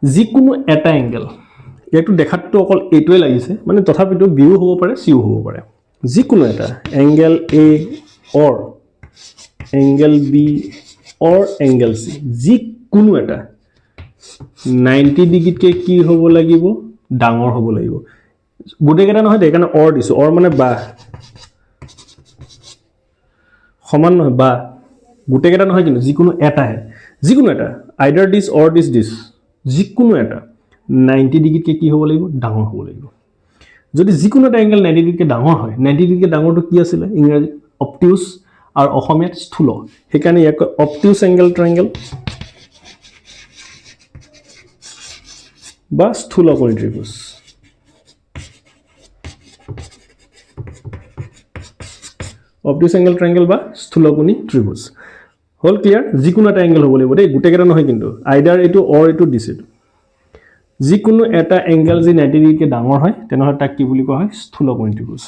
যিকোনো এটা এংগেল ইয়াকটো দেখাতটো অকল এইটোৱে লাগিছে মানে তথাপিতো বিও হ'ব পাৰে সিও হ'ব পাৰে যিকোনো এটা angle A or angle B or angle C যিকোনো এটা 90 ডিগ্ৰীতকৈ কি হ'ব লাগিব ডাঙৰ হ'ব লাগিব গুটেকেটা নহয় দে কাৰণে অৰ দিছো অৰ মানে বা সমান নহয় বা গুটেকেটা নহয় কিন্তু যিকোনো এটাহে যিকোনো এটা আইদাৰ দিস অৰ দিস যিকোনো এটা 90 ডিগ্ৰীতকৈ কি হ'ব লাগিব ডাঙৰ হ'ব লাগিব যদি যিকোনো এটা এংগেল 90 ডিগ্ৰীতকৈ ডাঙৰ হয় 90 ডিগ্ৰীতকৈ ডাঙৰটো কি আছিল ইংৰাজী অবটিউচ আৰু অসমীয়াত স্থূল সেইকাৰণে ইয়াক অবটিউচ এংগেল ট্ৰায়াঙ্গেল বা স্থূলকোণী ত্ৰিভুজ অবটিউচ এংগেল ট্ৰায়াঙ্গেল বা স্থূলকোণী ত্ৰিভুজ হল ক্লিয়াৰ যিকোনো এটা এংগেল হ'ব লাগিব দেই গুটেকেটা নহয় কিন্তু আইদাৰ এইটো অৰ এইটো দিছে যিকোনো এটা এংগেল যি 90 ডিগ্ৰীতকৈ ডাঙৰ হয় তেনেহ'লে তাক কি বুলি কোৱা হয় স্থূলকোণী ত্ৰিভুজ